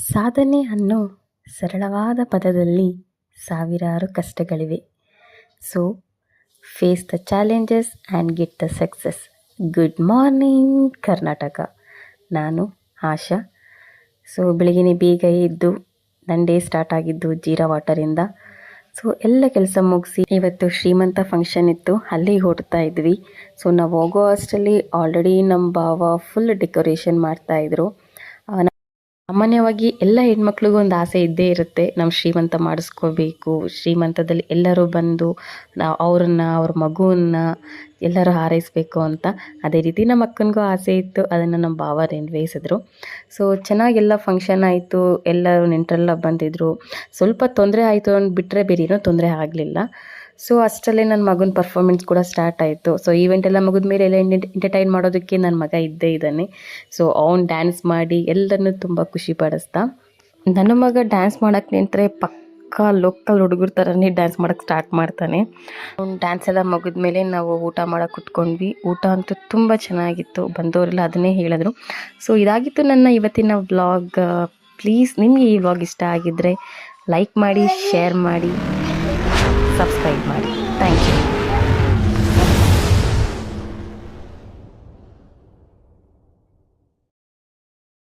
ಸಾಧನೆ ಅನ್ನೋ ಸರಳವಾದ ಪದದಲ್ಲಿ ಸಾವಿರಾರು ಕಷ್ಟಗಳಿವೆ. So face the challenges and get the success. Good morning Karnataka. ನಾನು ಆಶಾ. ಸೊ ಬೆಳಗಿನ ಬೇಗ ಎದ್ದು ನನ್ನ ಡೇ ಸ್ಟಾರ್ಟ್ ಆಗಿದ್ದು ಜೀರಾ ವಾಟರಿಂದ. ಸೊ ಎಲ್ಲ ಕೆಲಸ ಮುಗಿಸಿ ಇವತ್ತು ಶ್ರೀಮಂತ ಫಂಕ್ಷನ್ ಇತ್ತು, ಅಲ್ಲಿಗೆ ಹೊರಡ್ತಾ ಇದ್ವಿ. ಸೊ ನಾವು ಹೋಗೋ ಅಷ್ಟರಲ್ಲಿ ಆಲ್ರೆಡಿ ನಮ್ಮ ಭಾವ ಫುಲ್ ಡೆಕೋರೇಷನ್ ಮಾಡ್ತಾಯಿದ್ರು. ಸಾಮಾನ್ಯವಾಗಿ ಎಲ್ಲ ಹೆಣ್ಮಕ್ಳಿಗೂ ಒಂದು ಆಸೆ ಇದ್ದೇ ಇರುತ್ತೆ, ನಾವು ಶ್ರೀಮಂತ ಮಾಡಿಸ್ಕೋಬೇಕು, ಶ್ರೀಮಂತದಲ್ಲಿ ಎಲ್ಲರೂ ಬಂದು ಅವ್ರ ಮಗುವನ್ನು ಎಲ್ಲರೂ ಹಾರೈಸಬೇಕು ಅಂತ. ಅದೇ ರೀತಿ ನಮ್ಮ ಅಕ್ಕನಿಗೂ ಆಸೆ ಇತ್ತು, ಅದನ್ನು ನಮ್ಮ ಭಾವ ನೆರವೇರಿಸಿದ್ರು. ಸೊ ಚೆನ್ನಾಗೆಲ್ಲ ಫಂಕ್ಷನ್ ಆಯಿತು, ಎಲ್ಲರೂ ನೆಂಟರೆಲ್ಲ ಬಂದಿದ್ದರು. ಸ್ವಲ್ಪ ತೊಂದರೆ ಆಯಿತು ಅಂದ್ಬಿಟ್ರೆ ಬೇರೆ ಏನೂ ತೊಂದರೆ ಆಗಲಿಲ್ಲ. ಸೊ ಅಷ್ಟರಲ್ಲೇ ನನ್ನ ಮಗನ ಪರ್ಫಾರ್ಮೆನ್ಸ್ ಕೂಡ ಸ್ಟಾರ್ಟ್ ಆಯಿತು. ಸೊ ಈವೆಂಟ್ ಎಲ್ಲ ಮುಗಿದ ಮೇಲೆ ಎಲ್ಲ ಎಂಟರ್ಟೈನ್ ಮಾಡೋದಕ್ಕೆ ನನ್ನ ಮಗ ಇದ್ದೇ ಇದ್ದಾನೆ. ಸೊ ಅವ್ನು ಡ್ಯಾನ್ಸ್ ಮಾಡಿ ಎಲ್ಲರನ್ನೂ ತುಂಬ ಖುಷಿ ಪಡಿಸ್ದ. ನನ್ನ ಮಗ ಡ್ಯಾನ್ಸ್ ಮಾಡೋಕ್ಕೆ ನಿಂತರೆ ಪಕ್ಕಾ ಲೋಕಲ್ ಹುಡುಗರ ಥರನೇ ಡ್ಯಾನ್ಸ್ ಮಾಡೋಕ್ಕೆ ಸ್ಟಾರ್ಟ್ ಮಾಡ್ತಾನೆ. ಅವ್ನು ಡ್ಯಾನ್ಸ್ ಎಲ್ಲ ಮುಗಿದ ಮೇಲೆ ನಾವು ಊಟ ಮಾಡೋಕ್ಕೆ ಕುತ್ಕೊಂಡ್ವಿ. ಊಟ ಅಂತೂ ತುಂಬ ಚೆನ್ನಾಗಿತ್ತು, ಬಂದವರೆಲ್ಲ ಅದನ್ನೇ ಹೇಳಿದ್ರು. ಸೊ ಇದಾಗಿತ್ತು ನನ್ನ ಇವತ್ತಿನ ವ್ಲಾಗ್. ಪ್ಲೀಸ್ ನಿಮಗೆ ಈ ವ್ಲಾಗ್ ಇಷ್ಟ ಆಗಿದ್ದರೆ ಲೈಕ್ ಮಾಡಿ, ಶೇರ್ ಮಾಡಿ, ಸಬ್ಸ್ಕ್ರೈಬ್ ಮಾಡಿ.